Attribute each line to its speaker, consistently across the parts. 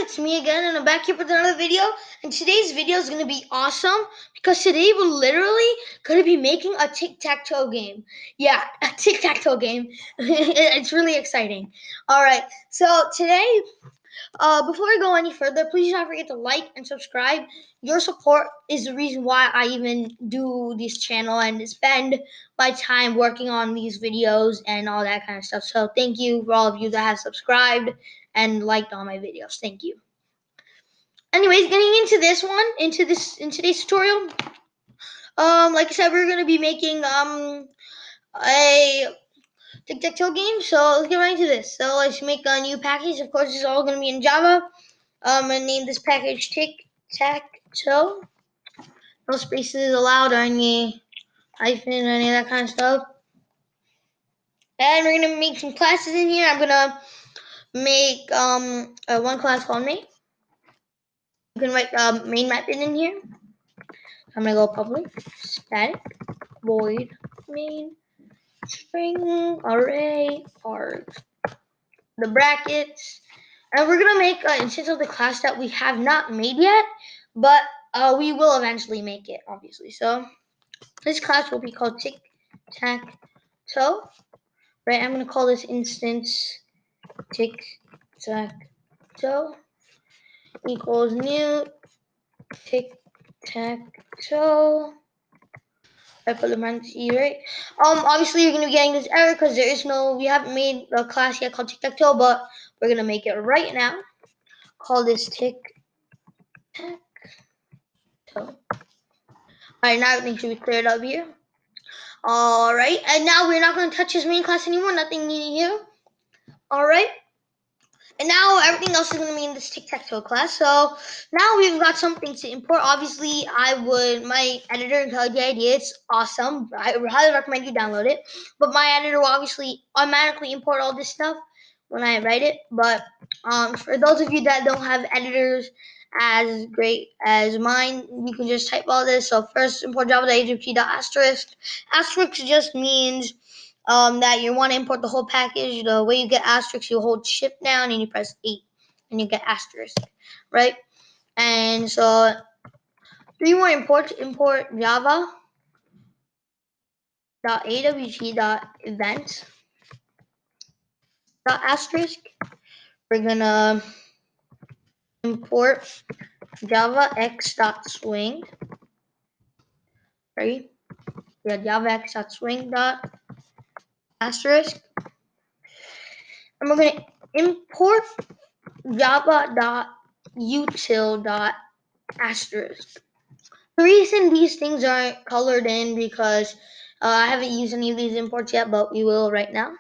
Speaker 1: it's me again, and I'm back here with another video. And today's video is gonna be awesome because today we're literally gonna be making a tic-tac-toe game. Yeah, a tic-tac-toe game. It's really exciting. All right, so today, before I go any further, please do not forget to like and subscribe. Your support is the reason why I even do this channel and spend my time working on these videos and all that kind of stuff. So thank you for all of you that have subscribed and liked all my videos. Thank you. Anyways, getting into this one, in today's tutorial, like I said, we're gonna be making a tic-tac-toe game. So let's get right into this. So let's make a new package. Of course, it's all gonna be in Java. I'm gonna name this package Tic-Tac-Toe. No spaces allowed or any hyphen or any of that kind of stuff. And we're gonna make some classes in here. I'm gonna make one class called main. You can write main method in here. I'm gonna go public static void main string array args, the brackets, and we're gonna make an instance of the class that we have not made yet, but we will eventually make it, obviously. So this class will be called Tic-Tac-Toe. Right, I'm gonna call this instance Tic-Tac-Toe equals new Tic-Tac-Toe. I put the parentheses, right? Obviously you're gonna be getting this error because we haven't made a class yet called Tic-Tac-Toe, but we're gonna make it right now. Call this Tic-Tac-Toe. Alright, now everything should be cleared up here. Alright, and now we're not gonna touch this main class anymore, nothing needed here. Alright. And now everything else is going to be in this tic-tac-toe class. So now we've got something to import. Obviously, my editor IntelliJ it's awesome. I highly recommend you download it. But my editor will obviously automatically import all this stuff when I write it. But for those of you that don't have editors as great as mine, you can just type all this. So first, import java.ajp.asterisk. Asterisk just means that you want to import the whole package. The way you get asterisk, you hold shift down and you press 8 and you get asterisk, right? And so three more import java .awt.event asterisk. We're gonna import java x.swing, right? Yeah, java x.swing asterisk. And we're gonna import java.util.asterisk. The reason these things aren't colored in because I haven't used any of these imports yet, but we will right now.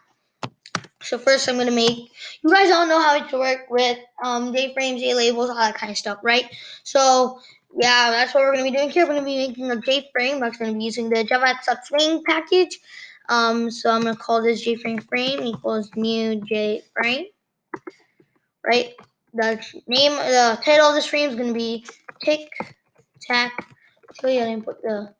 Speaker 1: So first I'm gonna make, you guys all know how to work with J-frames, J-labels, all that kind of stuff, right? So yeah, that's what we're gonna be doing here. We're gonna be making a J-frame that's gonna be using the java.swing package. So I'm gonna call this J-frame frame equals new J-frame, right? The title of this frame is gonna be Tic-Tac. So yeah, I put the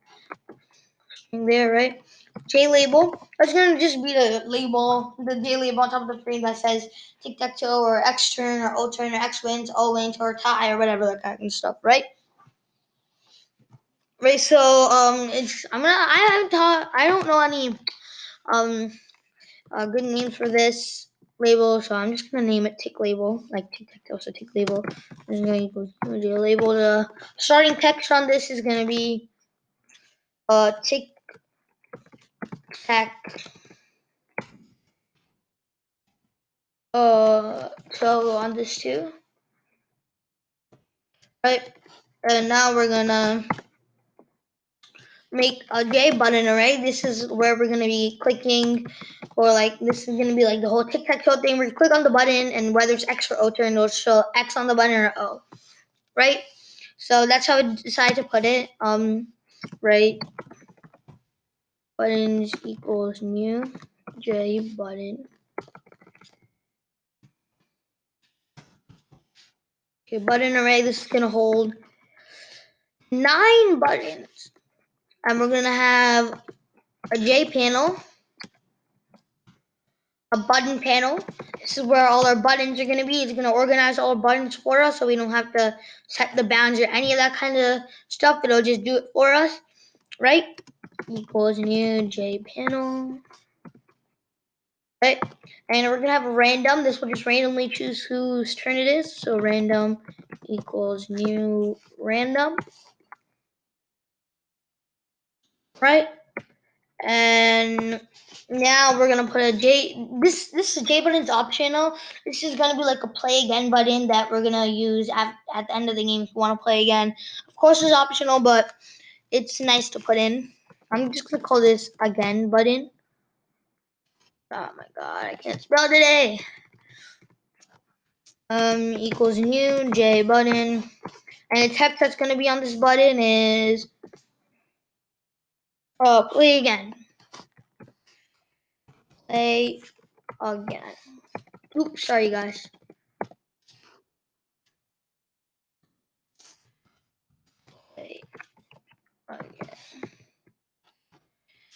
Speaker 1: thing there, right? J label. That's gonna just be the label, the J label on top of the frame that says tic-tac-toe or X turn or O turn or X wins, O wins or tie or whatever that kind of stuff, right? Right. So I don't know any good names for this label, so I'm just gonna name it tick label, like tic-tac-toe, so tick label. I'm just gonna equal J label. The starting text on this is gonna be tic-tac toe on this too, right? And now we're gonna make a J button array. This is where we're gonna be clicking, or like this is gonna be like the whole tic-tac-toe thing where you click on the button and whether it's X or O turn, it'll show X on the button or O, right? So that's how I decided to put it. Right, buttons equals new J button. Okay, button array. This is gonna hold 9 buttons, and we're gonna have a J panel, a button panel, This is where all our buttons are going to be. It's going to organize all our buttons for us so we don't have to set the bounds or any of that kind of stuff. It'll just do it for us, right? Equals new jpanel, right? And we're going to have a random. This will just randomly choose whose turn it is. So random equals new random, right? And now we're gonna put a J. This J button's optional. This is gonna be like a play again button that we're gonna use at the end of the game if you want to play again. Of course, it's optional, but it's nice to put in. I'm just gonna call this again button. Oh my god, I can't spell today. Equals new J button, and the text that's gonna be on this button is play again. Play again. Oops, sorry guys. Play again.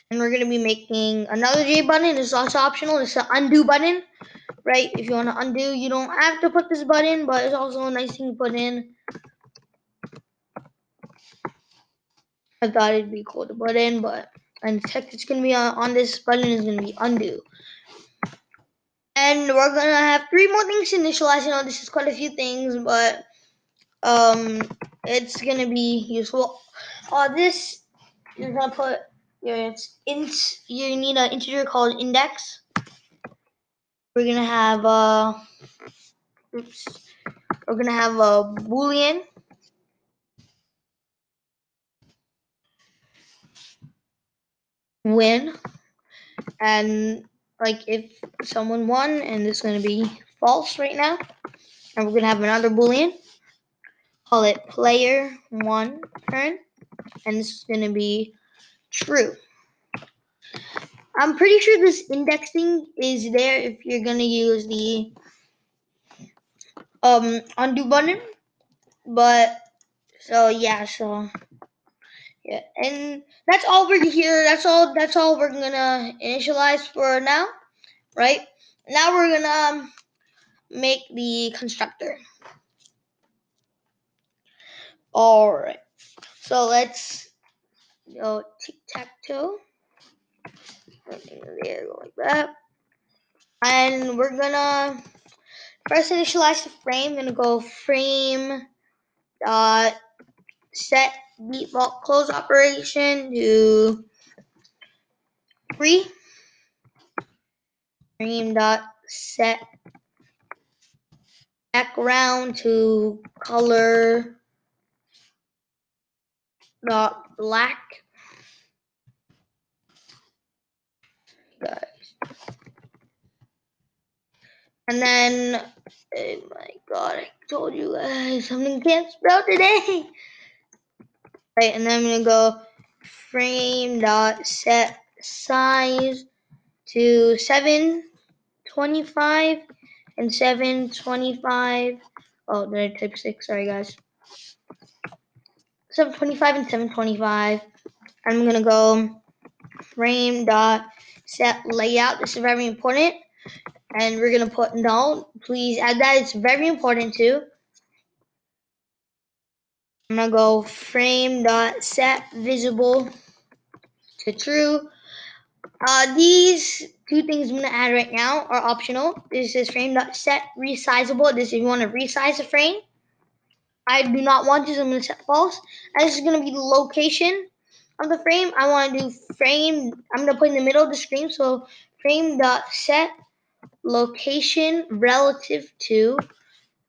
Speaker 1: And we're going to be making another J button. It's also optional. It's an undo button, right? If you want to undo, you don't have to put this button, but it's also a nice thing to put in. I thought it'd be cool to put in, but and the text it's going to be on this button is going to be undo. And we're going to have 3 more things to initialize. You know, this is quite a few things, but it's going to be useful. This you're going to put you need an integer called index. We're going to have we're gonna have a boolean win, and like if someone won, and it's gonna be false right now, and we're gonna have another boolean, call it player 1 turn, and this is gonna be true. I'm pretty sure this indexing is there if you're gonna use the undo button, but so yeah, and that's all we're here. That's all we're gonna initialize for now, right? Now we're gonna make the constructor. All right. So let's go tic-tac-toe. There, go like that. And we're gonna first initialize the frame. I'm gonna go frame dot set default close operation to 3. Frame dot set background to color dot black. Guys. And then, oh my god, I told you guys something can't spell today. Right, and then I'm gonna go frame dot set size to 725 and 725. Oh, did I type 6? Sorry guys. 725 and 725. I'm gonna go frame dot set layout. This is very important. And we're gonna put no. Please add that. It's very important too. I'm gonna go frame dot set visible to true. These 2 things I'm gonna add right now are optional. This is frame dot set resizable. This is if you want to resize a frame. I do not want this. I'm gonna set false. And this is gonna be the location of the frame. I want to do frame. I'm gonna put in the middle of the screen. So frame dot set location relative to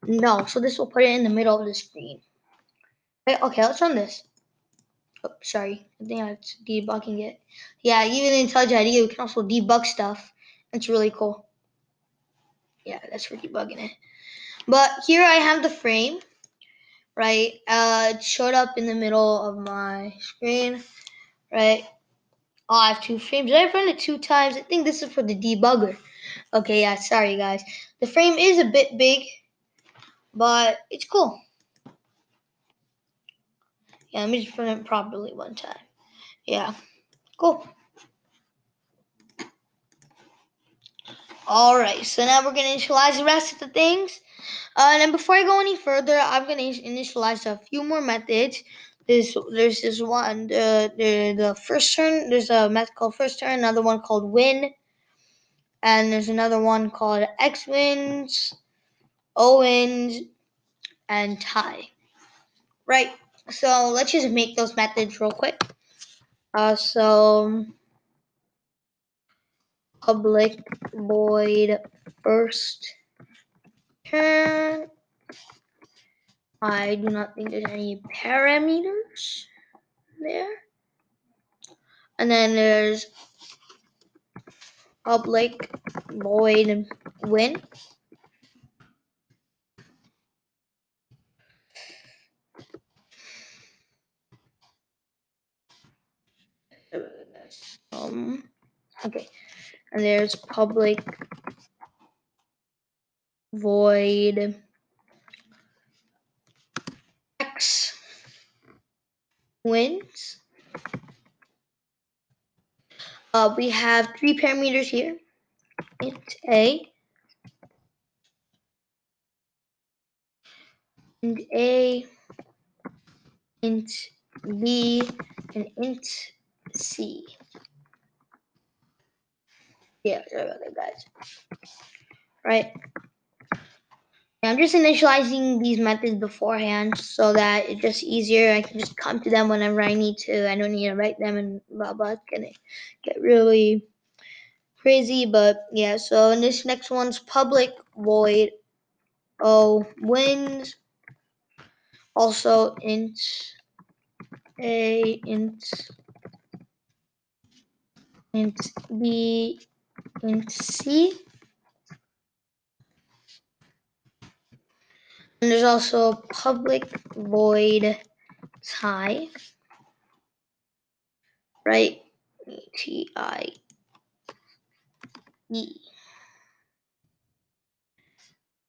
Speaker 1: no. So this will put it in the middle of the screen. Okay, let's run this. Oh, sorry. I think I'm debugging it. Yeah, even in Touch ID, you can also debug stuff. It's really cool. Yeah, that's for debugging it. But here I have the frame, right? It showed up in the middle of my screen, right? Oh, I have 2 frames. Did I run it 2 times? I think this is for the debugger. Okay, yeah, sorry guys. The frame is a bit big, but it's cool. Yeah, let me just run it properly one time. Yeah, cool. Alright, so now we're going to initialize the rest of the things. And then before I go any further, I'm going to initialize a few more methods. There's this one, the first turn, there's a method called first turn, another one called win, and there's another one called X wins, O wins, and tie. Right, so let's just make those methods real quick. So public void first turn. I do not think there's any parameters there. And then there's public void win. Okay. And there's public void X wins. We have three parameters here. Int A, int A, int B, and int C. Yeah, sorry about that, guys. Right. I'm just initializing these methods beforehand so that it's just easier. I can just come to them whenever I need to. I don't need to write them and blah blah. It's gonna get really crazy, but yeah. So in this next one's public void O wins. Also int A, int B, int C. And there's also public void tie, right? TIE.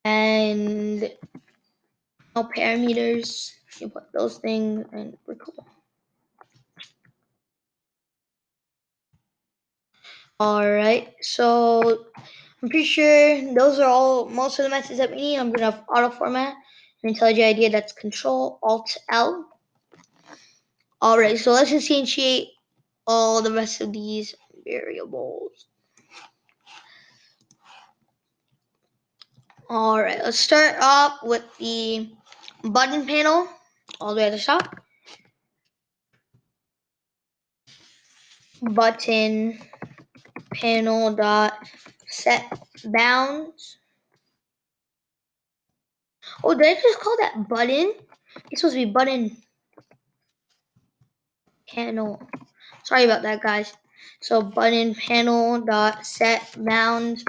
Speaker 1: And no parameters. You put those things and we're cool. Alright, so I'm pretty sure those are all most of the methods that we need. I'm gonna auto format and IntelliJ IDEA, that's Control Alt L. Alright, so let's instantiate all the rest of these variables. Alright, let's start off with the button panel all the way at the top. Button panel dot set bounds. Oh, did I just call that button? It's supposed to be button panel. Sorry about that, guys. So button panel dot set bounds.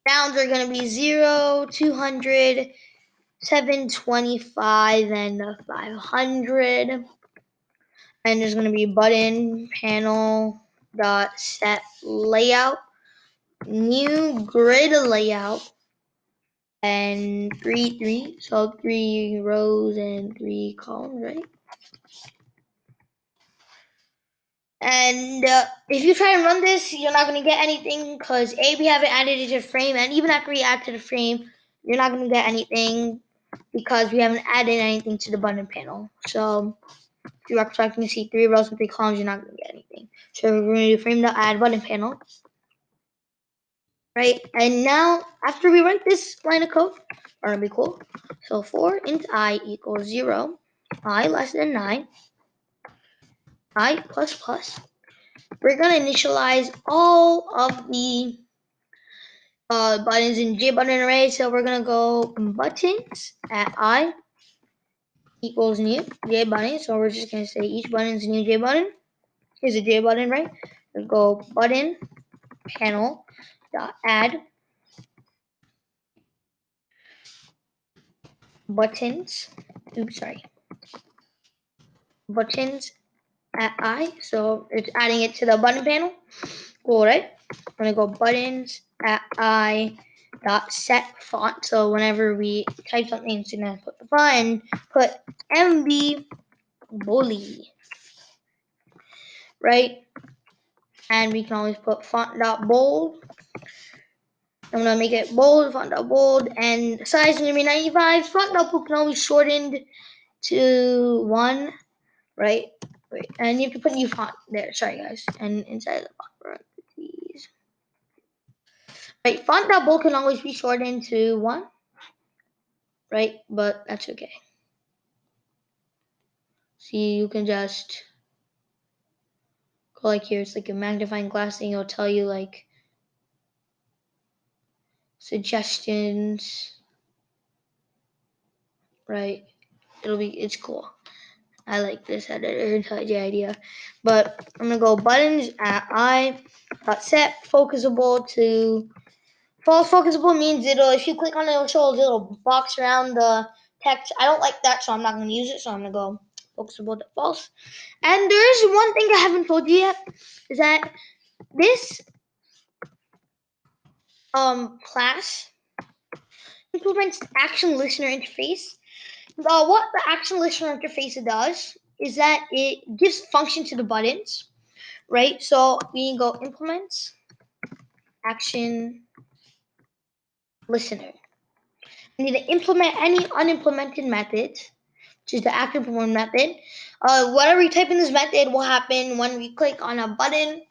Speaker 1: Bounds are gonna be 0, 200, 725, and 500. And there's gonna be button panel dot set layout, new grid layout, and 3, so 3 rows and 3 columns, right? And if you try and run this, you're not going to get anything because A, we haven't added it to the frame, and even after we add to the frame, you're not going to get anything because we haven't added anything to the button panel. So if you're expecting to see 3 rows and 3 columns, you're not going to get anything. So we're going to do frame.add button panel. Right, and now after we write this line of code, we're going to be cool. So for int I equals 0, I less than 9, I plus plus, we're going to initialize all of the buttons in JButton array. So we're going to go buttons at I equals new JButton. So we're just going to say each button is a new JButton. Here's a JButton, right? We'll go button panel dot add buttons. Oops, sorry. Buttons at I. So it's adding it to the button panel. Cool, right? We're gonna go buttons at I dot set font. So whenever we type something, it's gonna put the font and put MB bully, right? And we can always put font dot bold. I'm gonna make it bold, font out bold, and the size is gonna be 95. Font output can always shortened to 1, right? Wait, and you have to put new font there. Sorry, guys. And inside the box, parentheses. Right, font out bold can always be shortened to 1, right? But that's okay. See, you can just go like here. It's like a magnifying glass thing. It'll tell you like suggestions, right? It's cool. I like this editor, the idea. But I'm gonna go buttons at I set focusable to false. Focusable means if you click on it, it'll show a little box around the text. I don't like that, so I'm not gonna use it. So I'm gonna go focusable to false. And there is one thing I haven't told you yet, is that this class implements the action listener interface. What the action listener interface does is that it gives function to the buttons, right? So we can go implements action listener. We need to implement any unimplemented method, which is the action perform method. Whatever you type in this method will happen when we click on a button,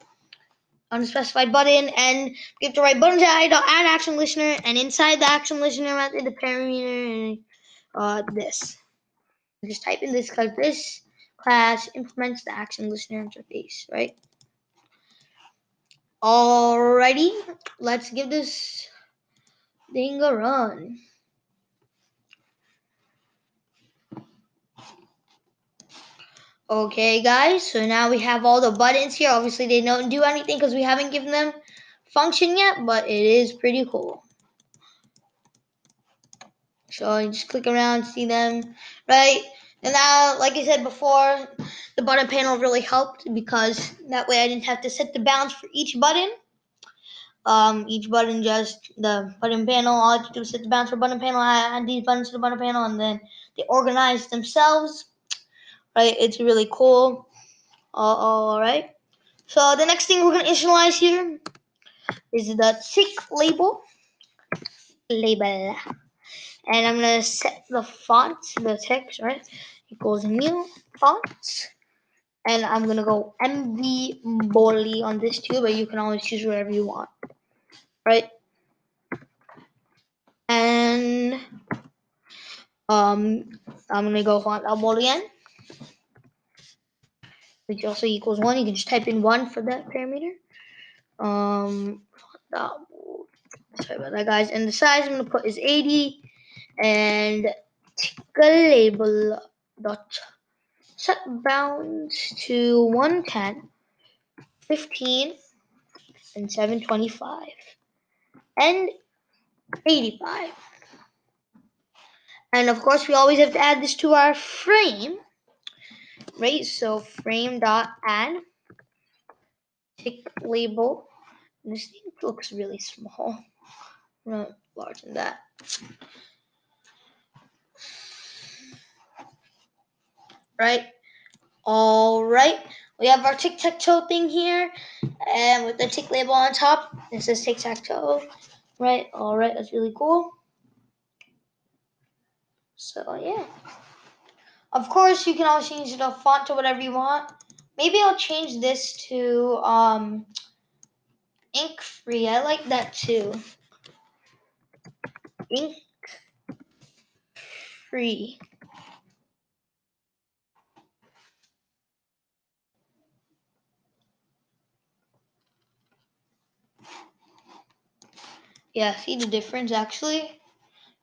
Speaker 1: on a specified button, and we have to write buttons add action listener, and inside the action listener method, the parameter, this. Just type in this because this class implements the action listener interface, right? Alrighty, let's give this thing a run. Okay, guys, so now we have all the buttons here. Obviously, they don't do anything because we haven't given them function yet, but it is pretty cool. So you just click around, see them, right? And now, like I said before, the button panel really helped because that way I didn't have to set the bounds for each button. Each button just the button panel. All I have to do is set the bounds for button panel. I add these buttons to the button panel, and then they organize themselves. Right? It's really cool. All right. So the next thing we're gonna initialize here is the tick label, and I'm gonna set the font, the text, right? Equals new fonts, and I'm gonna go MV Bolly on this too, but you can always choose whatever you want, right? And I'm gonna go font Bolly again, which also equals 1. You can just type in 1 for that parameter. Sorry about that, guys. And the size I'm gonna put is 80, and label dot set bounds to 110, 15, and 725, and 85. And of course, we always have to add this to our frame, right? So frame dot add tick label. And this thing looks really small. I'm not large than that. Right? All right. We have our tic-tac-toe thing here, and with the tick label on top, it says tic-tac-toe. Right? All right. That's really cool. So yeah. Of course, you can also change the font to whatever you want. Maybe I'll change this to ink free. I like that too. Ink free. Yeah, see the difference actually?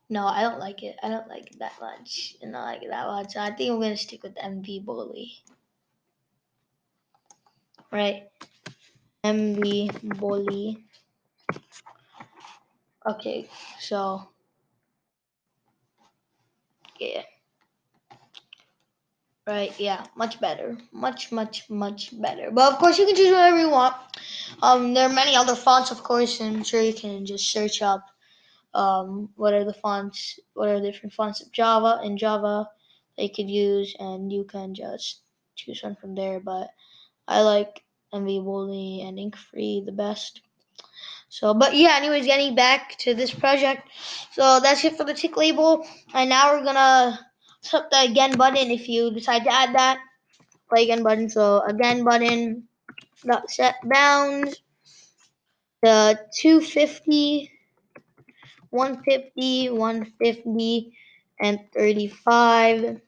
Speaker 1: No, I don't like it. I don't like it that much. I don't like it that much. So I think I'm gonna stick with MV Bully. Right? MV Bully. Okay, so yeah. Right, yeah, much better. Much, much, much better. But of course you can choose whatever you want. There are many other fonts, of course, and I'm sure you can just search up what are the fonts, what are the different fonts of Java in Java that you could use, and you can just choose one from there. But I like MV Bully and Ink Free the best. So, but yeah, anyways, getting back to this project. So that's it for the tick label. And now we're gonna set the again button if you decide to add that. Play again button. So again button dot set bounds the 250, 150, 150, and 35.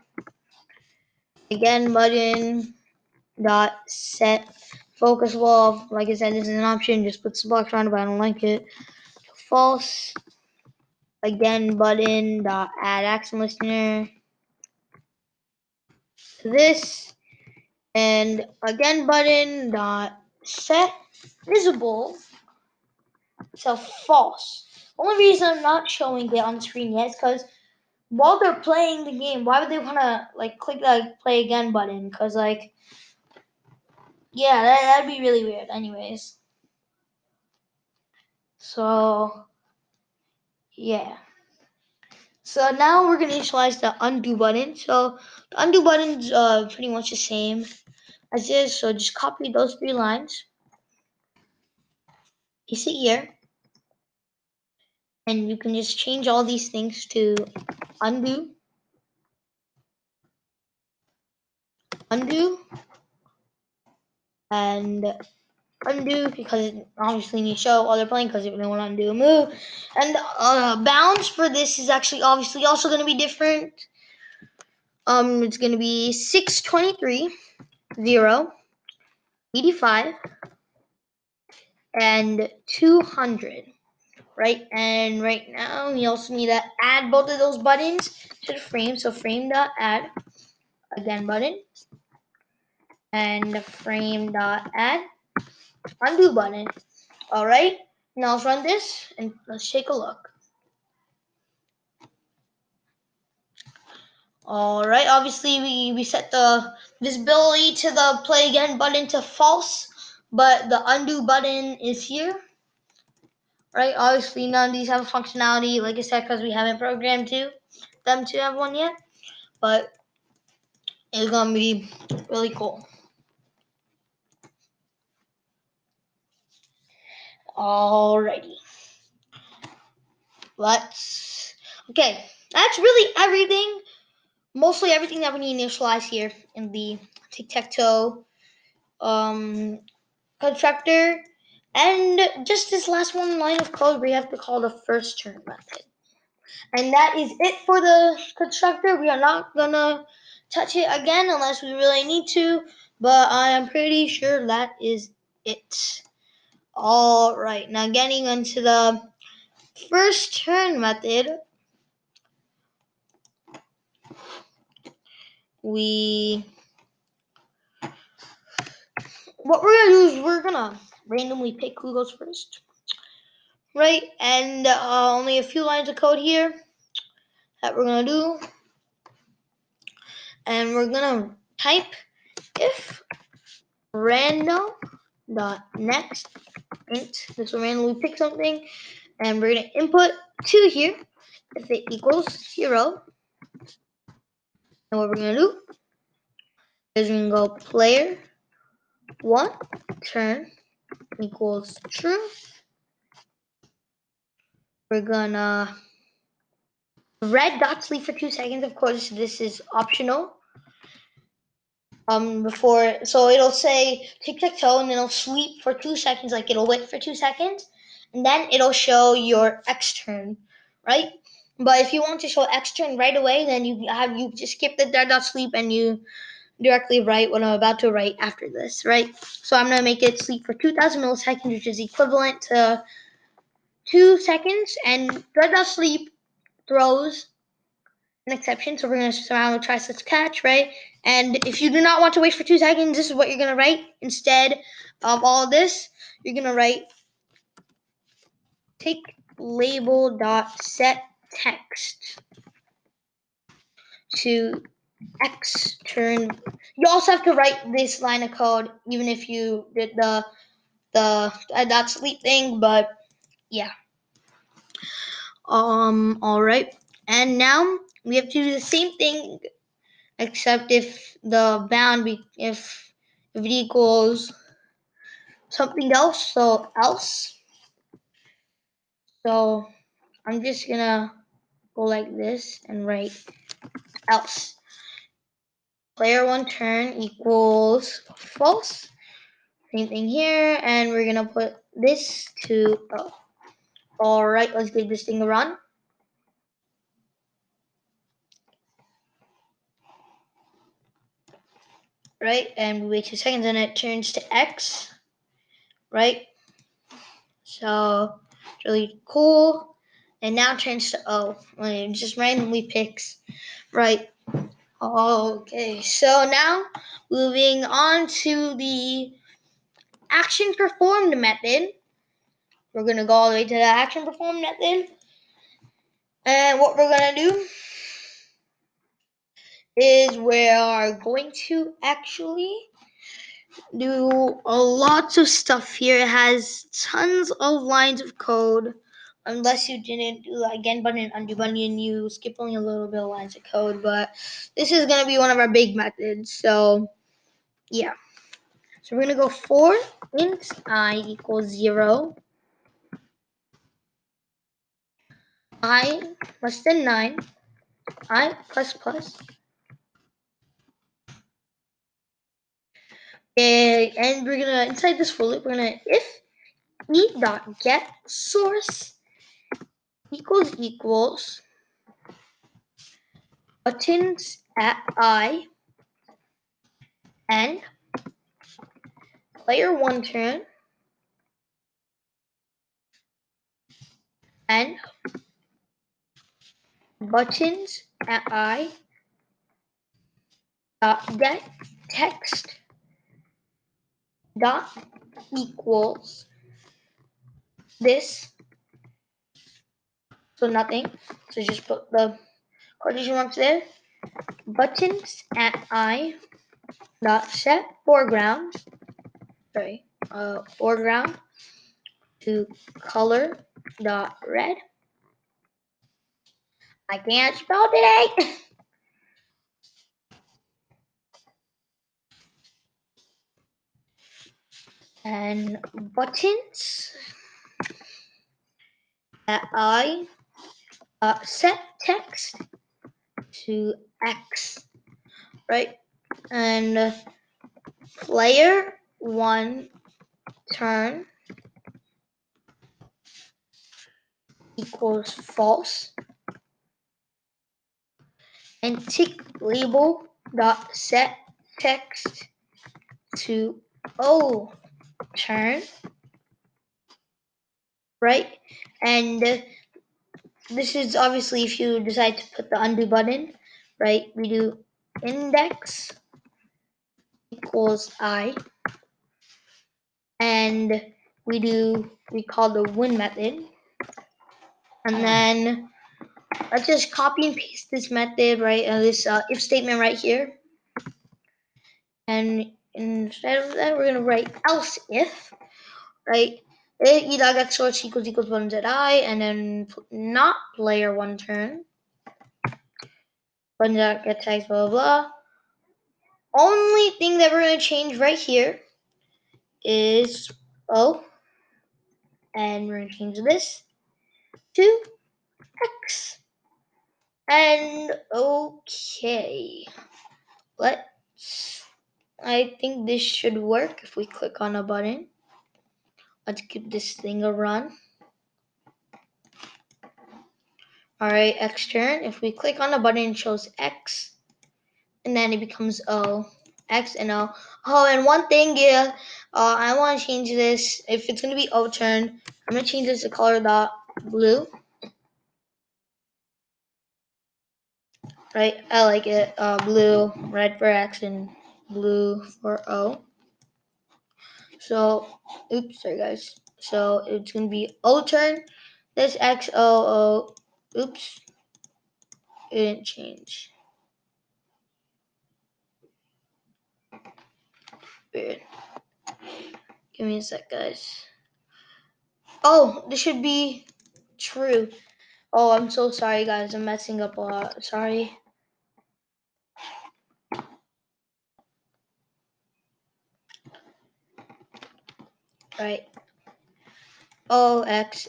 Speaker 1: Again button dot set focus wall. Like I said, this is an option. Just put some blocks around it, but I don't like it. False. Again button dot add action listener to this, and again button dot set visible to false. Only reason I'm not showing it on the screen yet is because while they're playing the game, why would they want to like click that play again button? Because like, yeah, that'd be really weird. Anyways, so yeah. So now we're gonna initialize the undo button. So the undo button's pretty much the same as this. So just copy those 3 lines, paste it here, and you can just change all these things to undo, undo, and undo, because it obviously needs to show while they're playing because if they want to undo a move. And bounds for this is actually obviously also going to be different. It's going to be 623, 0, 85, and 200. Right, and right now we also need to add both of those buttons to the frame. So frame dot add again button and frame dot add undo button. All right, now let's run this and let's take a look. All right, obviously we set the visibility to the play again button to false, but the undo button is here. Right, obviously none of these have a functionality, like I said, because we haven't programmed them to have one yet, but it's gonna be really cool. Alrighty, okay, that's really everything, mostly everything that we need to initialize here in the Tic-Tac-Toe constructor, and just this last one line of code we have to call the first turn method. And that is it for the constructor. We are not gonna touch it again unless we really need to, but I am pretty sure that is it. Alright, now getting into the first turn method, what we're gonna do is we're gonna randomly pick who goes first, right? And only a few lines of code here that we're gonna do, and we're gonna type if random dot next int. This will randomly pick something, and we're gonna input 2 here if it equals 0. And what we're gonna do is we're gonna go player 1 turn equals true. We're gonna red dot sleep for 2 seconds. Of course, this is optional. Before, so it'll say tic-tac-toe and then it'll sleep for 2 seconds, like it'll wait for 2 seconds, and then it'll show your X turn, right? But if you want to show X turn right away, then you just skip the red dot sleep and you directly write what I'm about to write after this, right? So I'm gonna make it sleep for 2,000 milliseconds, which is equivalent to 2 seconds, and red dot sleep throws an exception, so we're going to surround with try such catch, right? And if you do not want to wait for 2 seconds, this is what you're going to write instead of all of this. You're going to write tick label dot set text to X turn. You also have to write this line of code even if you did the dot sleep thing, but yeah. All right, and now we have to do the same thing, except if the bound if it equals something else. So else So I'm just gonna go like this and write else. Player one turn equals false. Same thing here, and we're gonna put this to O. Alright, let's give this thing a run. Right, and we wait 2 seconds and it turns to X. Right? So it's really cool. And now it turns to O. It just randomly picks. Right. Okay, so now moving on to the action performed method. We're gonna go all the way to the action performed method. And what we're gonna do is we are going to actually do a lots of stuff here. It has tons of lines of code. Unless you didn't do the again button and undo button, you skip only a little bit of lines of code. But this is gonna be one of our big methods. So yeah. So we're gonna go for int I equals 0, I less than 9, I plus plus. And we're gonna inside this for loop, we're gonna if e dot get source equals buttons at I and player one turn and buttons at I dot get text dot equals this, so nothing. So just put the quotation marks there. Buttons at I dot set foreground, foreground to color dot red. I can't spell today. And buttons at I set text to X, right? And player one turn equals false. And tick label dot set text to O turn, right? And this is obviously if you decide to put the undo button, right? We do index equals I, and we call the win method, and then let's just copy and paste this method, right? This if statement right here, and instead of that, we're gonna write else if, right? E dot get source equals buttons at I, and then not player one turn, buttons dot get text blah blah blah. Only thing that we're gonna change right here is O, and we're gonna change this to X. And okay, let's. I think this should work if we click on a button. Let's give this thing a run. Alright, X turn. If we click on the button, it shows X, and then it becomes O. X and O. Oh, and one thing, yeah, I want to change this. If it's gonna be O turn, I'm gonna change this to color dot blue. Right, I like it. Blue, red for X, and blue for O. So, oops, sorry guys. So it's gonna be O turn. This X O O. Oops, it didn't change. Weird. Give me a sec, guys. Oh, this should be true. Oh, I'm so sorry, guys. I'm messing up a lot. Sorry. Right. OX,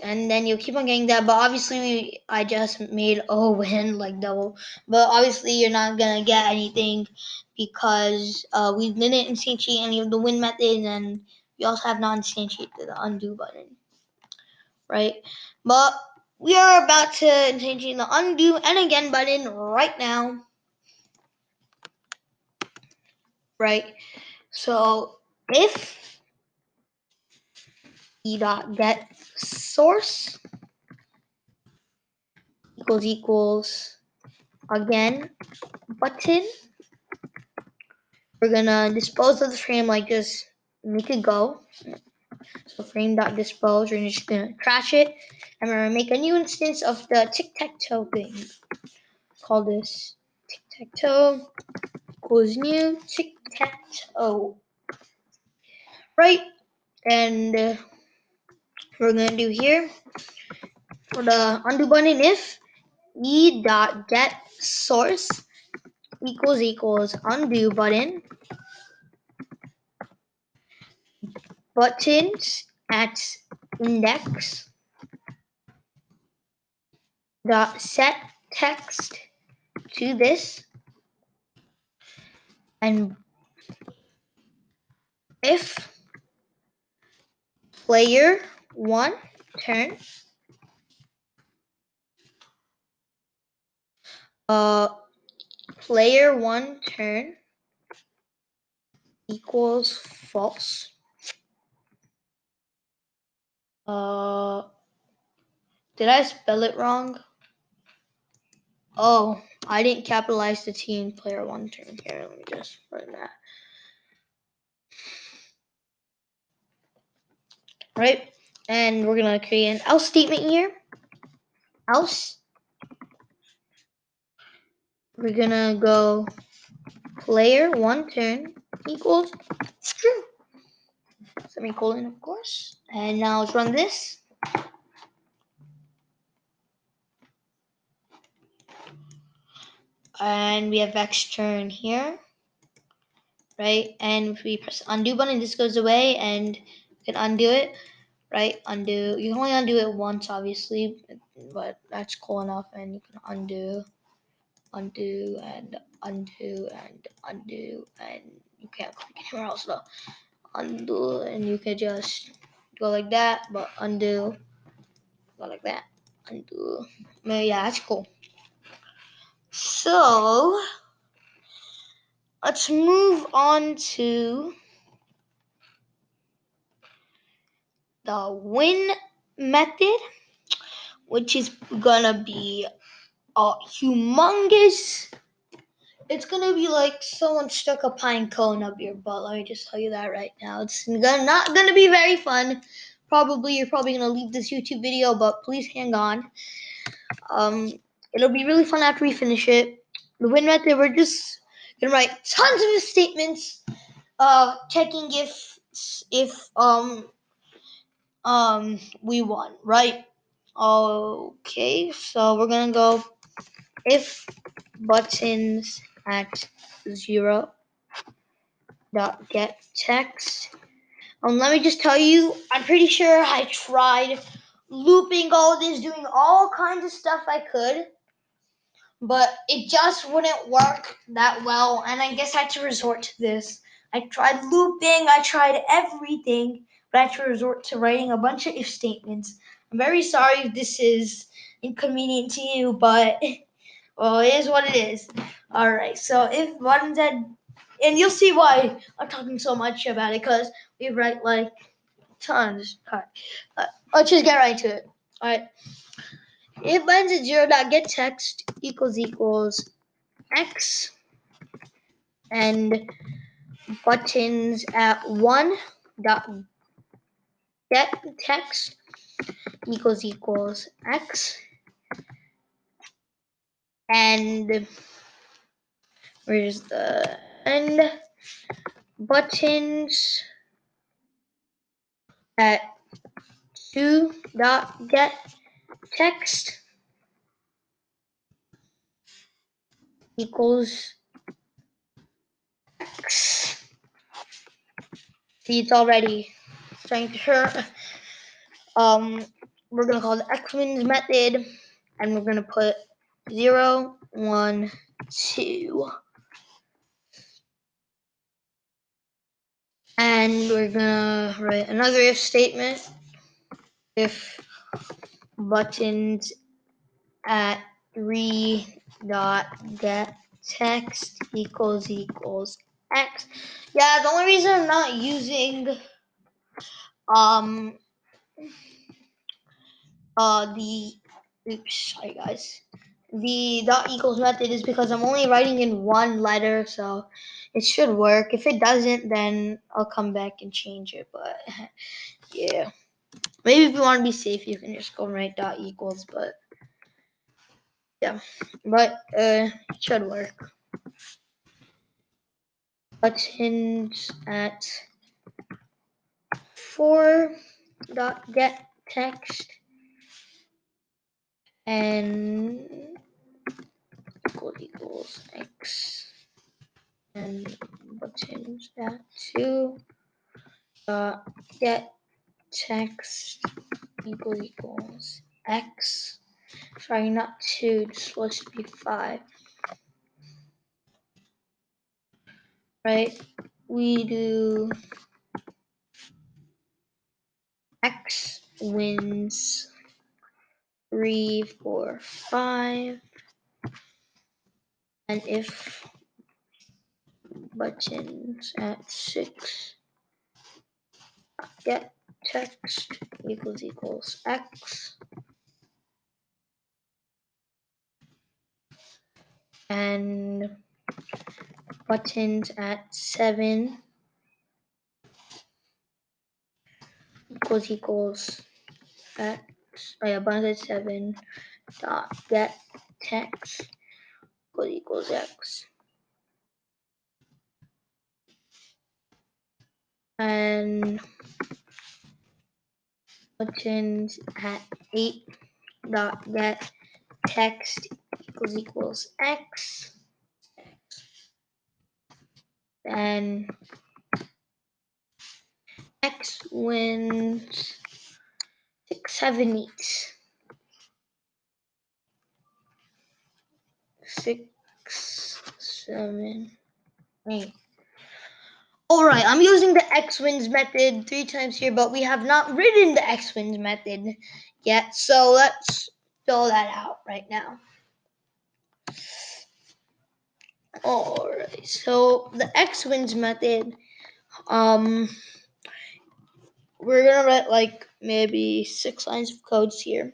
Speaker 1: and then you'll keep on getting that. But obviously, I just made O win like double. But obviously, you're not gonna get anything because we didn't instantiate any of the win methods, and we also have not instantiated the undo button, right? But we are about to instantiate the undo and again button right now, right? So if e dot get source equals again button, we're gonna dispose of the frame like just make it go. So frame dot dispose, we're just gonna crash it, and we're gonna make a new instance of the tic-tac-toe game. Call this tic-tac-toe equals new tic-tac-toe, right? And we're gonna do here for the undo button if e dot get source equals undo button buttons at index dot set text to this, and if player one turn uh player one turn equals false. Did I spell it wrong? Oh, I didn't capitalize the T in player one turn. Here, let me just run that. Right? And we're gonna create an else statement here. Else. We're gonna go player one turn equals true. Semicolon, of course. And now let's run this. And we have X turn here, right? And if we press undo button, this goes away, and you can undo it, right? Undo. You can only undo it once, obviously, but that's cool enough. And you can undo, undo, and undo, and undo, and you can't click anywhere else though. Undo, and you can just go like that, but undo, go like that, undo. But yeah, that's cool. So let's move on to the win method, which is gonna be humongous. It's gonna be like someone stuck a pine cone up your butt. Let me just tell you that right now. It's not gonna be very fun. You're probably gonna leave this YouTube video, but please hang on. It'll be really fun after we finish it. The win method, we're just gonna write tons of statements, checking if we won, right? Okay, so we're gonna go if buttons at 0 dot get text. Let me just tell you, I'm pretty sure I tried looping all this, doing all kinds of stuff I could, but it just wouldn't work that well, and I guess I had to resort to this. I tried looping, I tried everything, but I had to resort to writing a bunch of if statements. I'm very sorry if this is inconvenient to you, but well, it is what it is. Alright, so if buttons had, and you'll see why I'm talking so much about it, because we write like tons. Alright, let's just get right to it. Alright, if buttons at 0 dot get text equals X, and buttons at 1 dot get text equals X, and where's the end, buttons at 2 dot get text equals X. See, it's already starting to hurt. Um, we're gonna call the x-wins method, and we're gonna put 0, 1, 2. And we're gonna write another if statement. If buttons at 3 dot get text equals x. Yeah, the only reason I'm not using um the sorry guys, the dot equals method is because I'm only writing in one letter, so it should work. If it doesn't, then I'll come back and change it. But yeah, maybe if you want to be safe, you can just go and write dot equals. But yeah, but it should work. Buttons at 4 dot get text and equals x, and buttons at 2 dot get text equals x. Sorry, not 2, it's supposed to be 5. Right? We do x wins 3, 4, 5. And if buttons at 6 get text equals x, and buttons at 7 equals x. Oh yeah, buttons at 7 dot get text equals x, and buttons at 8 dot get text equals x, and x wins 6, 7, 8. 6, 7, 8. Alright, I'm using the x-wins method 3 times here, but we have not written the x-wins method yet, so let's fill that out right now. Alright, so the x-wins method, we're gonna write like maybe 6 lines of codes here,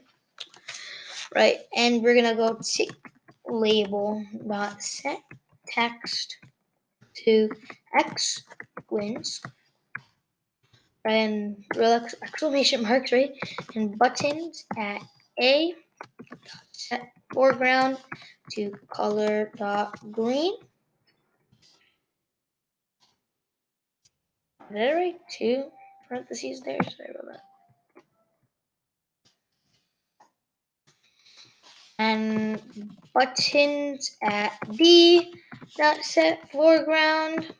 Speaker 1: right? And we're gonna go to label dot set text to x wins, right? And real exclamation marks, right? And buttons at a set foreground to color dot green. Did I write 2 parentheses there? Sorry about that. And buttons at B dot set foreground.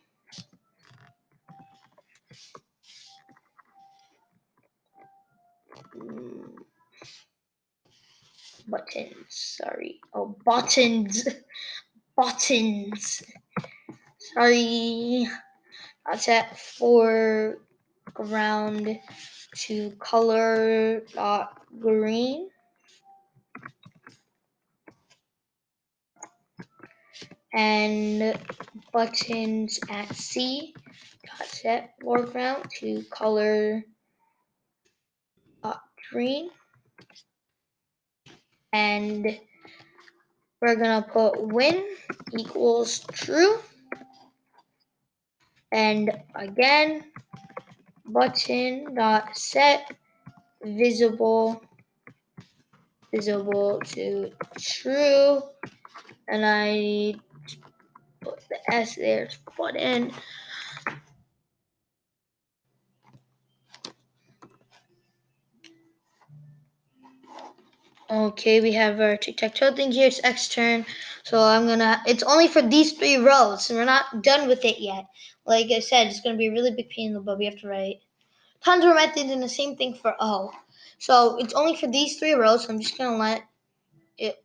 Speaker 1: Buttons, sorry. Oh, buttons. Buttons. Sorry. Dot set foreground to color dot green. And buttons at C dot set foreground to color dot green, and we're gonna put win equals true, and again button dot set visible to true, and I put the S there to put in. Okay, we have our tic-tac-toe thing here. It's X turn. So it's only for these 3 rows. And we're not done with it yet. Like I said, it's going to be a really big pain in the butt. We have to write tons more methods and the same thing for O. So it's only for these 3 rows. So I'm just gonna let it.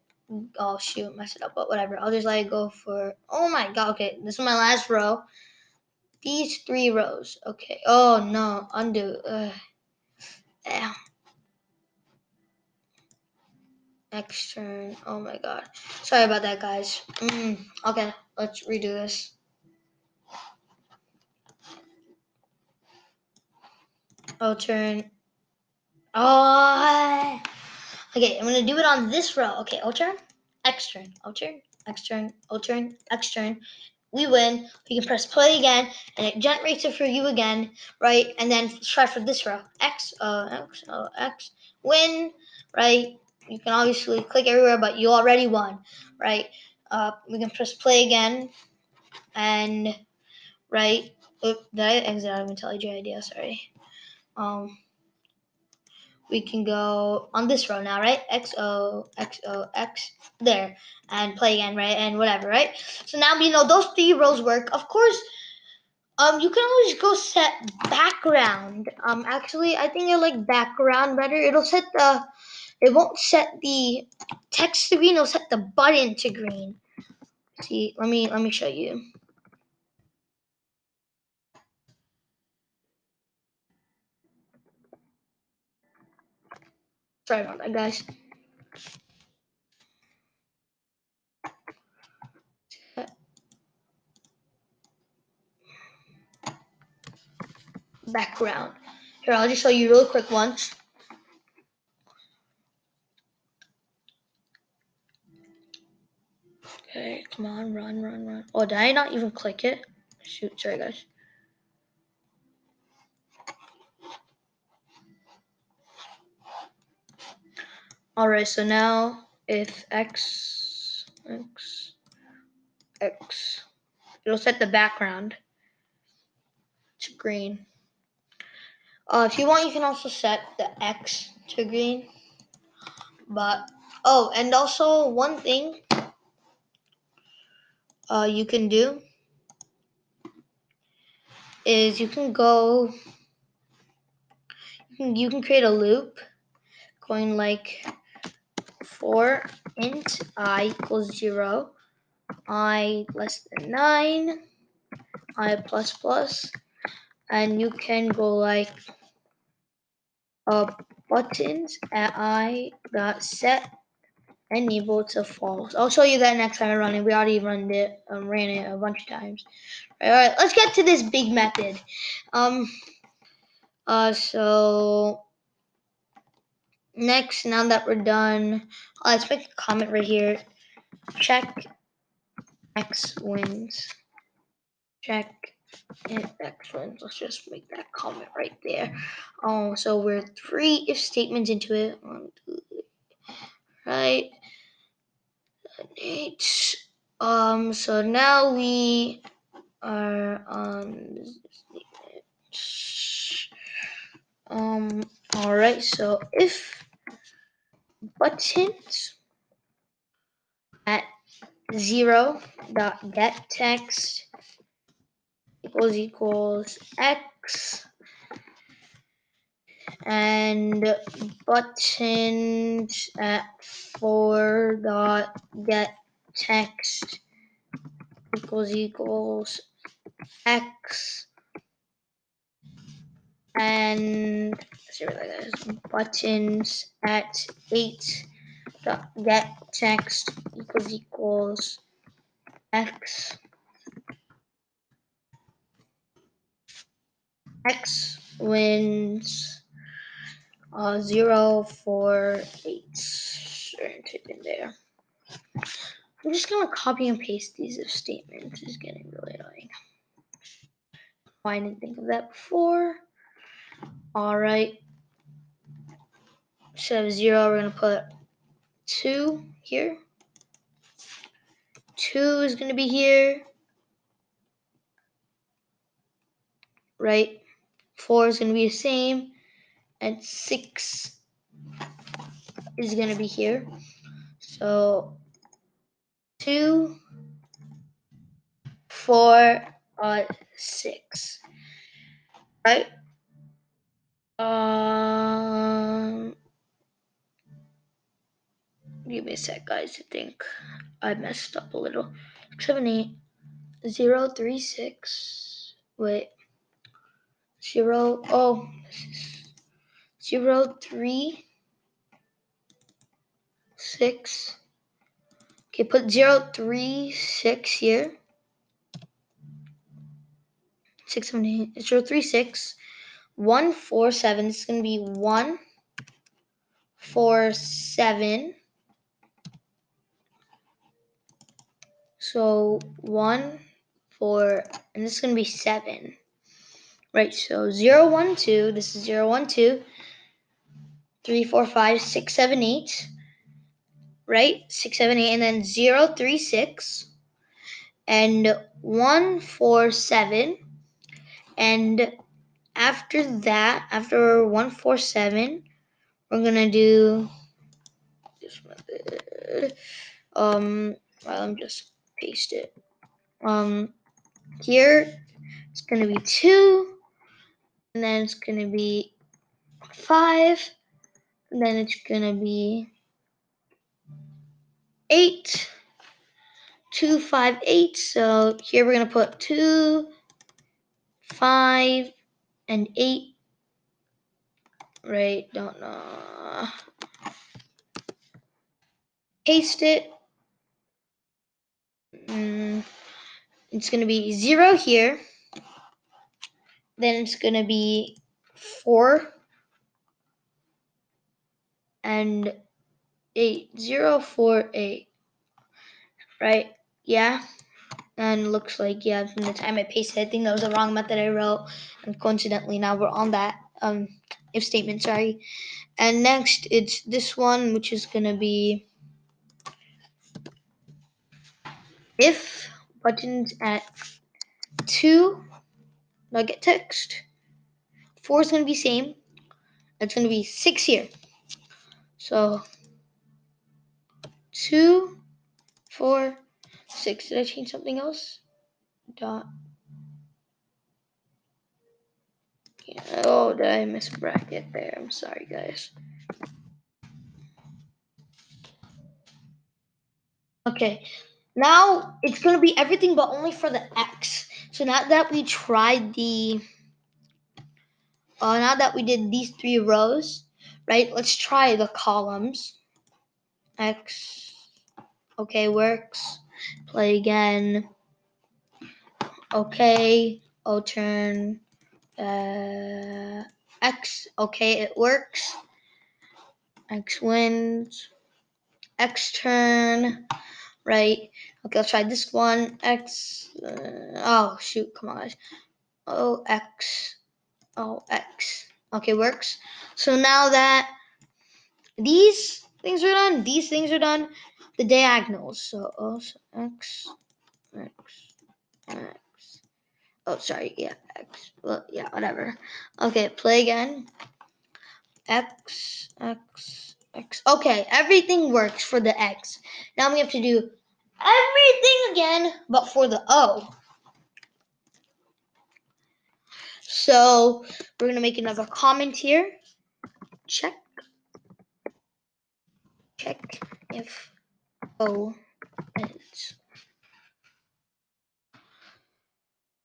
Speaker 1: Oh shoot, mess it up. But whatever. I'll just let it go for. Oh my god. Okay, this is my last row. These 3 rows. Okay. Oh no. Undo. Yeah. Extern. Oh my god. Sorry about that, guys. Okay, let's redo this. Altern. Oh. Okay, I'm gonna do it on this row. Okay, altern, extern, altern, extern, altern, extern. We win. We can press play again, and it generates it for you again, right? And then try for this row. X, win, right? You can obviously click everywhere, but you already won, right? We can press play again, and right. Oop, did I exit out of IntelliJ idea? Sorry. We can go on this row now, right? X there, and play again, right? And whatever, right? So now we know those 3 rows work. Of course, you can always go set background. Actually, I think I like background better. It won't set the text to green. It'll set the button to green. See, let me show you. Sorry about that, guys. Background. Here, I'll just show you real quick once. Okay, come on, run. Oh, did I not even click it? Shoot, sorry guys. Alright, so now if X, it'll set the background to green. If you want, you can also set the X to green. But, oh, and also one thing you can do is you can create a loop going like for int I equals 0, I less than 9, I plus plus, and you can go like buttons at I got set enable to false. I'll show you that next time I run it. We already ran it a bunch of times. All right, let's get to this big method. So next, now that we're done, let's make a comment right here. Check X wins. Check if X wins. Let's just make that comment right there. So we're 3 if statements into it. 1, 2, 3. Right. 8. So now we are on all right, so if buttons at 0 dot get text equals X, and buttons at 4 dot get text equals X, and let's see what that is. Buttons at 8 dot get text equals X. X wins 0 4 8. Type in there. I'm just gonna copy and paste these if statements. It's getting really annoying. Why I didn't think of that before. Alright. Instead of 0, we're gonna put 2 here. 2 is gonna be here. Right? 4 is gonna be the same. And 6 is gonna be here. So 2, 4, 6. Right? Give me a sec, guys. I think I messed up a little. 678 036. Wait. 0. Oh, this is 036. Okay, put 036 here. 678 036 147. It's gonna be 147. So 1 4, and this is gonna be 7. Right, so 0 1 2. This is 0 1 2 3 4 5 6 7 8. Right, 6 7 8, and then 0 3 6 and 1 4 7. And after that, after 1 4 7, we're gonna do this method. Well, let me just paste it. Here it's gonna be 2, and then it's gonna be 5, and then it's gonna be 8, 2 5 8. So here we're gonna put 2 5 and 8. Right, don't know. Paste it. It's gonna be 0 here. Then it's gonna be 4 and 8. 0 4 8. Right? Yeah. And looks like, yeah, from the time I pasted, I think that was the wrong method I wrote. And coincidentally, now we're on that if statement, sorry. And next, it's this one, which is going to be if buttons at 2, nugget text. 4 is going to be same. It's going to be 6 here. So 2, 4, 6. Did I change something else? Dot. Yeah. Oh, did I miss a bracket there? I'm sorry, guys. Okay, now it's gonna be everything but only for the X. So now that we tried now that we did these 3 rows, right? Let's try the columns. X, okay, works. Play again. Okay, O turn. X, okay, it works. X wins. X turn. Right. Okay, I'll try this one. X. Oh shoot! Come on, guys. O X. O X. Okay, works. So now that these things are done, these things are done. The diagonals. So X, X, X. Oh, sorry. Yeah, X. Well, yeah, whatever. Okay, play again. X, X, X. Okay, everything works for the X. Now we have to do everything again, but for the O. So we're gonna make another comment here. Check if O is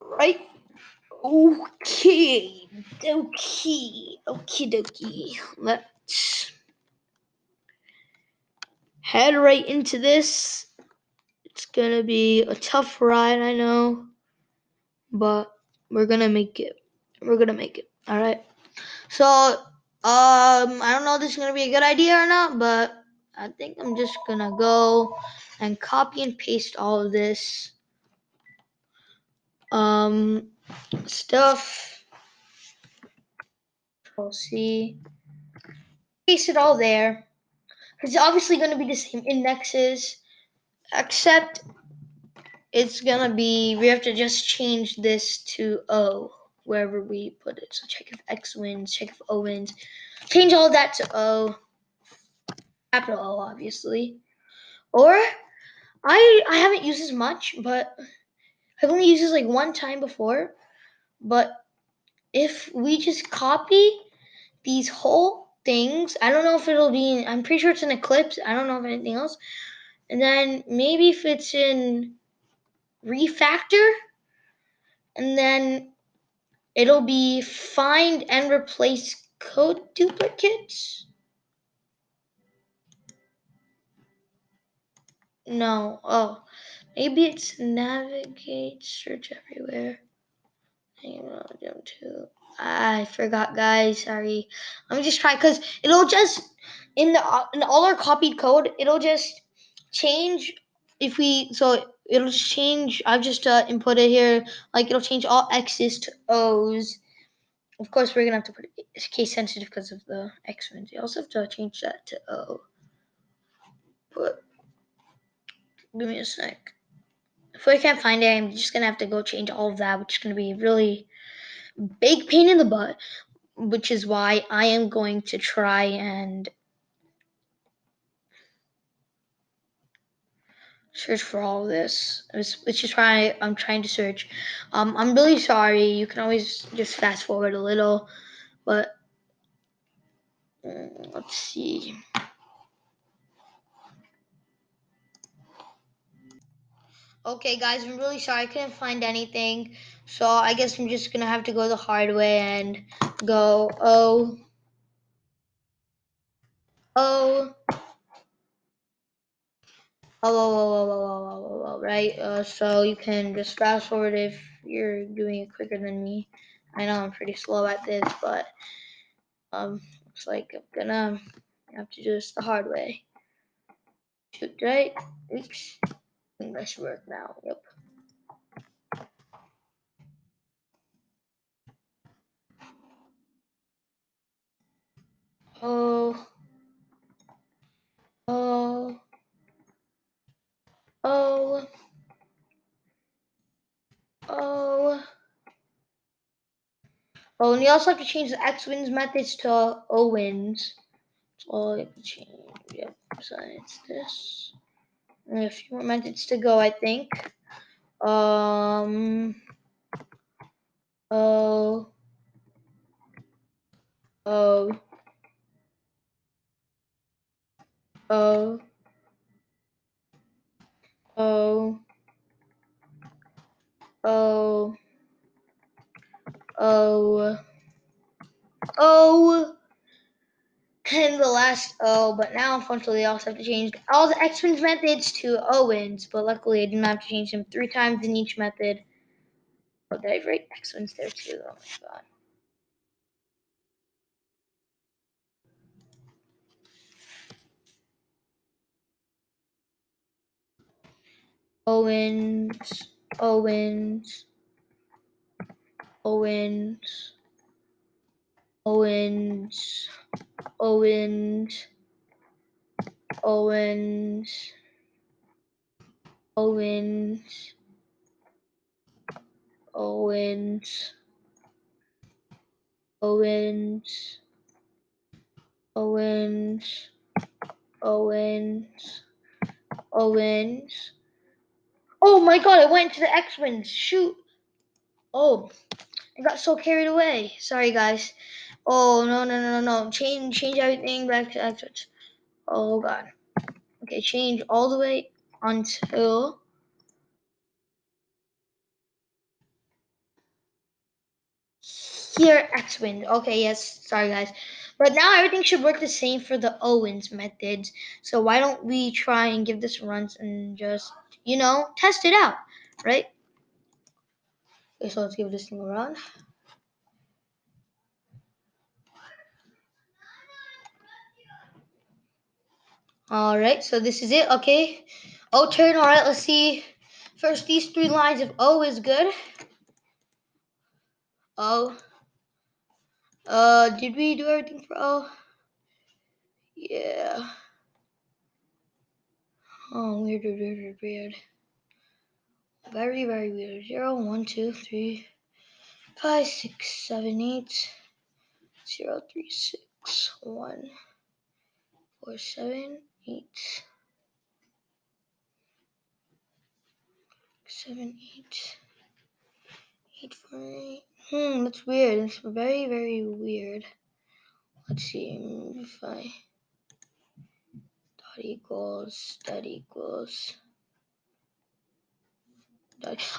Speaker 1: right. Okay, okie dokie. Let's head right into this. It's gonna be a tough ride, I know, but we're gonna make it. We're gonna make it. All right. So, I don't know if this is gonna be a good idea or not, but I think I'm just gonna go and copy and paste all of this stuff. We'll see. Paste it all there. It's obviously gonna be the same indexes, except it's gonna be, we have to just change this to O wherever we put it. So check if X wins, check if O wins. Change all that to O. Capital O, obviously. Or I haven't used this much, but I've only used this like one time before. But if we just copy these whole things. I don't know if it'll be. I'm pretty sure it's an eclipse. I don't know if anything else. And then maybe if it's in refactor, and then it'll be find and replace code duplicates. No. Oh, maybe it's navigate, search everywhere. Them too. I forgot, guys. Sorry. Let me just try because it'll just in all our copied code. It'll just change if we it'll change. I've just input it here. Like it'll change all X's to O's. Of course, we're gonna have to put it case sensitive because of the X-Men. You also have to change that to O. But give me a sec. If I can't find it, I'm just gonna have to go change all of that, which is gonna be really big pain in the butt. Which is why I am going to try and search for all of this. It's just why I'm trying to search. I'm really sorry. You can always just fast forward a little, but let's see. Okay, guys, I'm really sorry. I couldn't find anything, so I guess I'm just gonna have to go the hard way and go oh right? So you can just fast forward if you're doing it quicker than me. I know I'm pretty slow at this, but looks like I'm gonna have to do this the hard way. Shoot, right? Oops. I think that should work now. Yep. Oh, oh, oh, oh. Oh, and you also have to change the X-Wins methods to O-Wins. So you have to change. Yep. So it's this. And a few more methods to go, I think. Oh, oh, oh, oh, oh, oh, oh, and the last O, but now unfortunately I also have to change all the X-Wins methods to O-Wins, but luckily I didn't have to change them 3 times in each method. Oh, did I write X-Wins there too? Oh my god. Owens, Owens, Owens, Owens, Owens, Owens, Owens, Owens, Owens, Owens, Owens, Owens. Oh my god, I went to the X-Wings. Shoot. Oh, I got so carried away. Sorry, guys. Oh, no. Change everything back to X-Wings. Oh god. Okay, change all the way until here X-Wing. Okay, yes, sorry guys. But now everything should work the same for the Owens methods. So why don't we try and give this runs and just, test it out, right? Okay, so let's give this thing a run. Alright, so this is it, okay. O turn, alright, let's see. First, these 3 lines of O is good. O. Did we do everything for O? Yeah. Oh, weird. Very, very weird. 0, 1, 2, 3, 5, 6, 7, 8. 0, 3, 6, 1, 4, 7, 8. 7, 8. 8, 4, 8. That's weird. It's very, very weird. let's see if I that equals.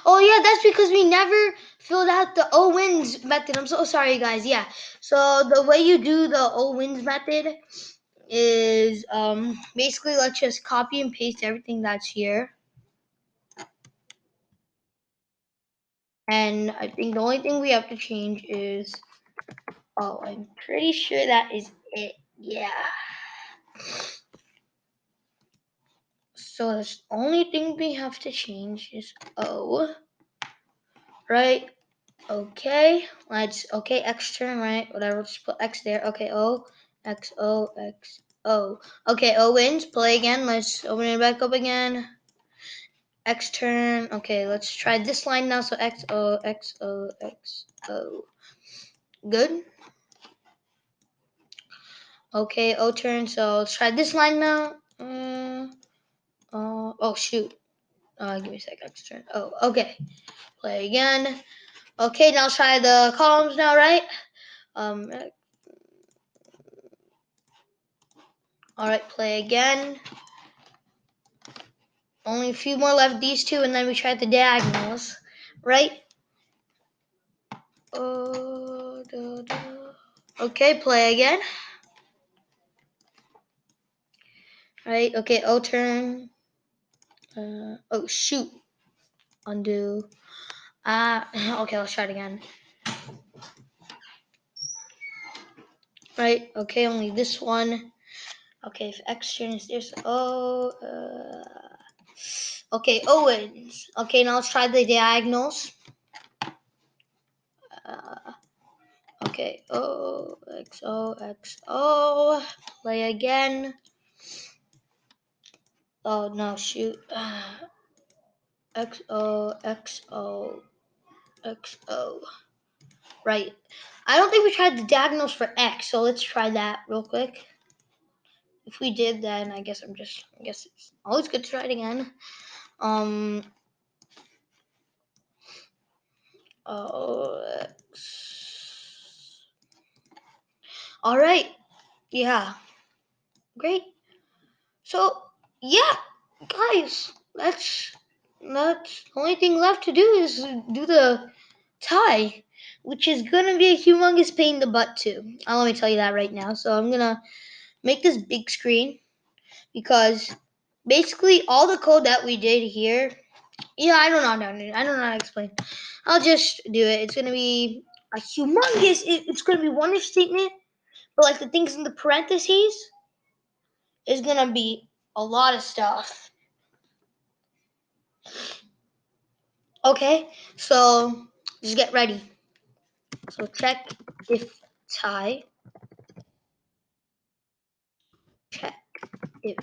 Speaker 1: Oh yeah, that's because we never filled out the O wins method. I'm so sorry, guys. Yeah. So the way you do the O wins method is basically let's just copy and paste everything that's here. And I think the only thing we have to change is I'm pretty sure that is it. Yeah. So the only thing we have to change is O. Right? Okay, X turn right, whatever, just put X there. Okay, O, X, O, X, O. Okay, O wins, play again, let's open it back up again. X turn, okay, let's try this line now, so X, O, X, O, X, O. Good. Okay, O turn, so let's try this line now. Oh shoot. Give me a sec, X turn. Oh, okay. Play again. Okay, now let's try the columns now, right? Alright, play again. Only a few more left, these two, and then we try the diagonals, right? Okay, play again. Right, okay, O turn. Oh, shoot. Undo. Okay, let's try it again. Right, okay, only this one. Okay, if X turn is this, okay, O wins. Okay, now let's try the diagonals. Okay, O, X, O, X, O. Play again. Oh, no, shoot. X, O, X, O, X, O. Right. I don't think we tried the diagonals for X, so let's try that real quick. If we did, then I guess it's always good to try it again. X. All right. Yeah. Great. So, yeah, guys, that's the only thing left to do is do the tie, which is gonna be a humongous pain in the butt too. Let me tell you that right now. So I'm gonna make this big screen because basically all the code that we did here. Yeah, I don't know. I don't know how to explain. I'll just do it. It's gonna be a humongous. It's gonna be one if statement, but like the things in the parentheses is gonna be a lot of stuff. Okay, so just get ready. So check if tie. Check if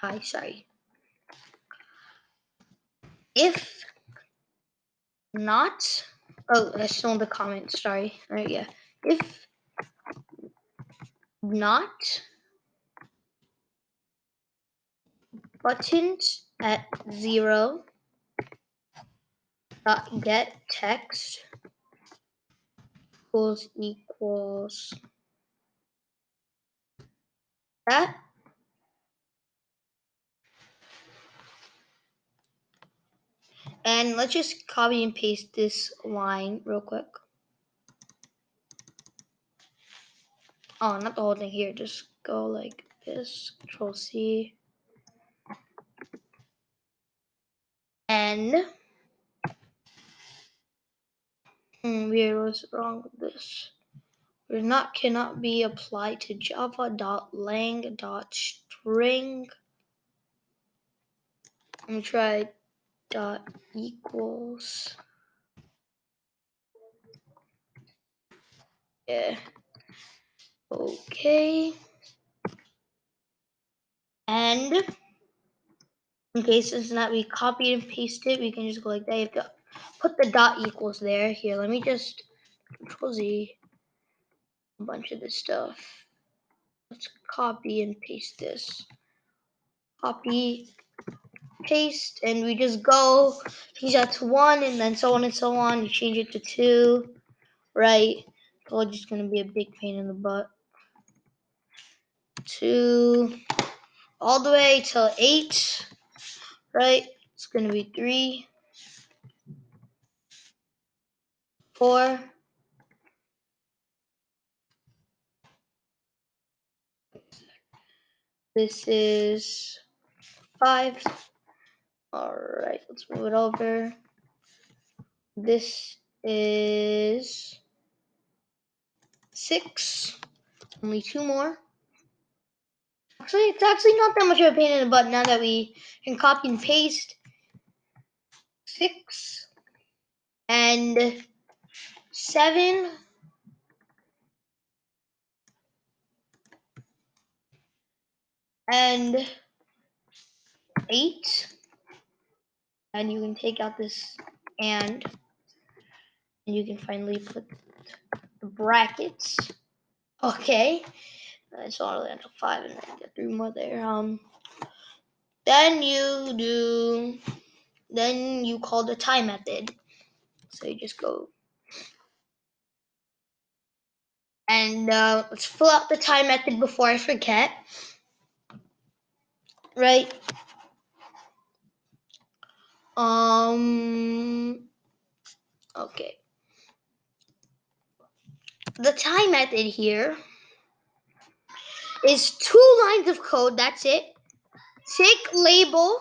Speaker 1: tie. Sorry. If not. Oh, that's still in the comments. Sorry. All right, yeah. If not, buttons at 0 dot get text equals that. And let's just copy and paste this line real quick. Oh, not the whole thing here. Just go like this. Control C. And what's wrong with this? Cannot be applied to java.lang.string. Let me try dot equals. Yeah. Okay. And in case it's not we copied and pasted, we can just go like that. You have to put the dot equals there. Here, let me just Control Z a bunch of this stuff. Let's copy and paste this. Copy, paste, and we just go change that to 1 and then so on and so on. You change it to 2, right? told you it's gonna be a big pain in the butt. 2 all the way till 8, right? It's gonna be 3, 4, this is 5. All right, let's move it over. This is 6. Only 2 more. Actually, it's actually not that much of a pain in the butt now that we can copy and paste 6 and 7 and 8. And you can take out this and you can finally put the brackets. Okay. That's all until 5 and then get 3 more there. Then you call the tie method. So you just go and let's fill out the tie method before I forget. Right? Okay. The tie method here is 2 lines of code. That's it. Tick label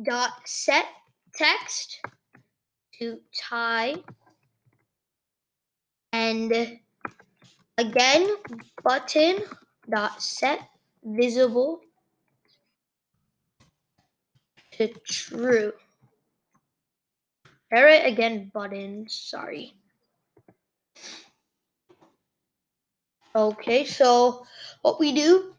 Speaker 1: dot set text to tie, and again button dot set visible to true. All right, again button. Sorry. Okay, so what we do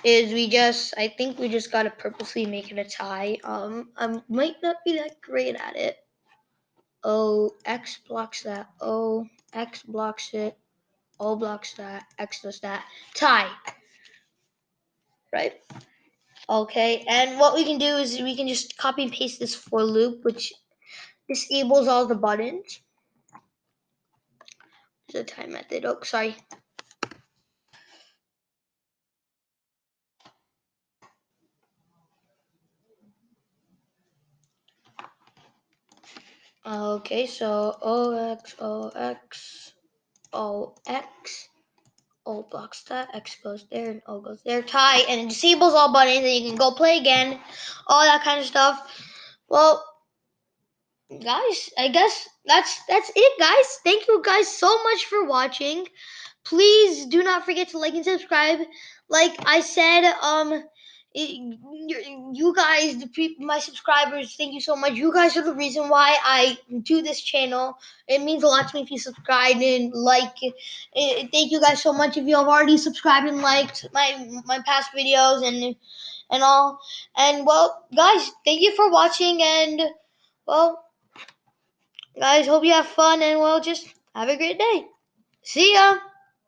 Speaker 1: is I think we just gotta purposely make it a tie. I might not be that great at it. O, X blocks that. O, X blocks it. O blocks that. X does that. Tie. Right? Okay, and what we can do is we can just copy and paste this for loop, which disables all the buttons. There's a tie method. Oh, sorry. Okay, so OX, OX, OX. O blocks that, X goes there, and O goes there. Tie, and it disables all buttons, and you can go play again, all that kind of stuff. Well, guys, I guess that's it, guys. Thank you guys so much for watching. Please do not forget to like and subscribe. Like I said, you guys, my subscribers, thank you so much. You guys are the reason why I do this channel. It means a lot to me if you subscribe and like. Thank you guys so much if you have already subscribed and liked my past videos and all. And well, guys, thank you for watching, and well, guys, hope you have fun, and well, just have a great day. See ya.